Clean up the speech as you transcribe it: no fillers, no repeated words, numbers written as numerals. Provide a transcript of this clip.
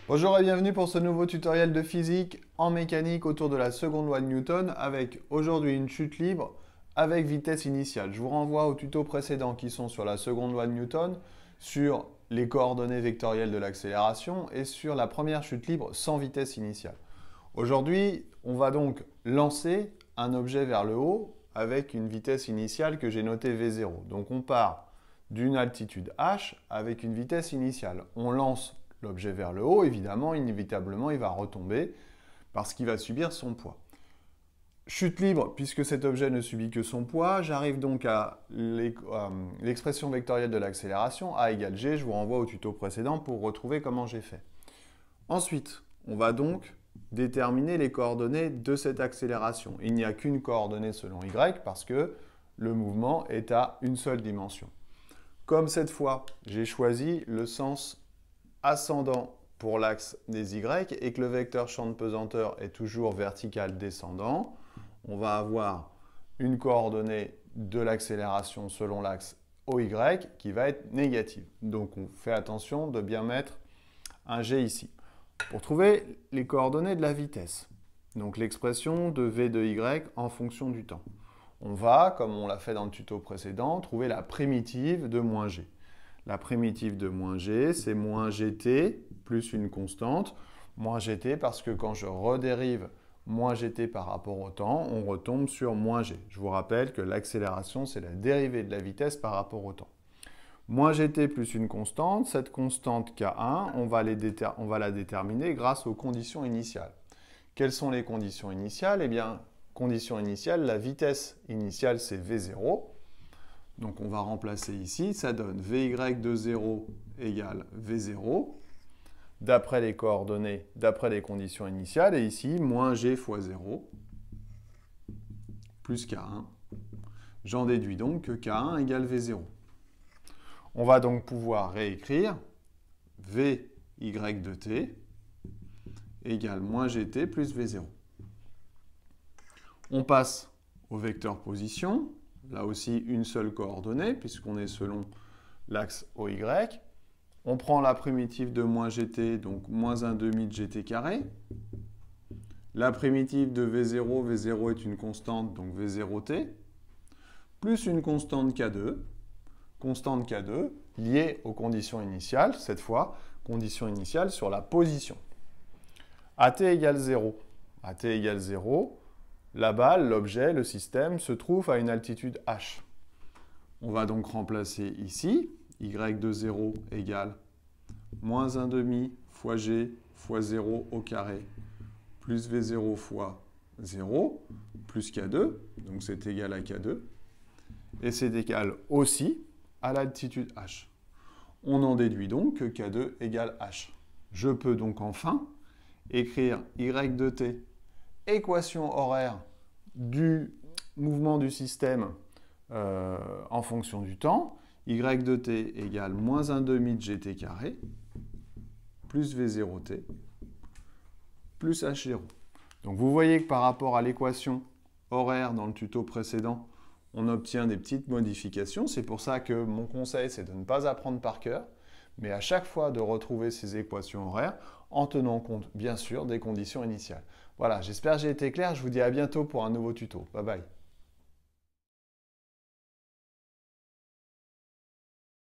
Bonjour et bienvenue pour ce nouveau tutoriel de physique en mécanique autour de la seconde loi de Newton avec aujourd'hui une chute libre avec vitesse initiale. Je vous renvoie aux tutos précédents qui sont sur la seconde loi de Newton, sur les coordonnées vectorielles de l'accélération et sur la première chute libre sans vitesse initiale. Aujourd'hui, on va donc lancer un objet vers le haut avec une vitesse initiale que j'ai notée V0. Donc on part d'une altitude h avec une vitesse initiale. On lance l'objet vers le haut, évidemment, inévitablement, il va retomber parce qu'il va subir son poids. Chute libre, puisque cet objet ne subit que son poids, j'arrive donc à l'expression vectorielle de l'accélération, A égale G. Je vous renvoie au tuto précédent pour retrouver comment j'ai fait. Ensuite, on va donc déterminer les coordonnées de cette accélération. Il n'y a qu'une coordonnée selon Y parce que le mouvement est à une seule dimension. Comme cette fois, j'ai choisi le sens ascendant pour l'axe des Y et que le vecteur champ de pesanteur est toujours vertical descendant, on va avoir une coordonnée de l'accélération selon l'axe OY qui va être négative. Donc on fait attention de bien mettre un G ici. Pour trouver les coordonnées de la vitesse, donc l'expression de V de Y en fonction du temps, on va, comme on l'a fait dans le tuto précédent, trouver la primitive de moins G. La primitive de moins g, c'est moins gt plus une constante. Moins gt parce que quand je redérive moins gt par rapport au temps, on retombe sur moins g. Je vous rappelle que l'accélération, c'est la dérivée de la vitesse par rapport au temps. Moins gt plus une constante, cette constante K1, on va la déterminer grâce aux conditions initiales. Quelles sont les conditions initiales? Eh bien, condition initiale, la vitesse initiale, c'est V0. Donc on va remplacer ici, ça donne Vy de 0 égale V0, d'après les coordonnées, d'après les conditions initiales, et ici, moins G fois 0, plus K1. J'en déduis donc que K1 égale V0. On va donc pouvoir réécrire Vy de t égale moins Gt plus V0. On passe au vecteur position. Là aussi, une seule coordonnée, puisqu'on est selon l'axe OY. On prend la primitive de moins gt, donc moins 1 demi de gt carré. La primitive de V0, V0 est une constante, donc V0t, plus une constante K2 liée aux conditions initiales, cette fois, condition initiale sur la position. AT égale 0. AT égale 0. La balle, l'objet, le système, se trouve à une altitude h. On va donc remplacer ici, y de 0 égale moins 1 demi fois g fois 0 au carré, plus v0 fois 0, plus k2, donc c'est égal à k2, et c'est égal aussi à l'altitude h. On en déduit donc que k2 égale h. Je peux donc enfin écrire y de t, équation horaire du mouvement du système en fonction du temps, y de t égale moins 1 demi de gt carré, plus v0t, plus h0. Donc vous voyez que par rapport à l'équation horaire dans le tuto précédent, on obtient des petites modifications. C'est pour ça que mon conseil, c'est de ne pas apprendre par cœur, mais à chaque fois de retrouver ces équations horaires en tenant compte, bien sûr, des conditions initiales. Voilà, j'espère que j'ai été clair. Je vous dis à bientôt pour un nouveau tuto. Bye bye.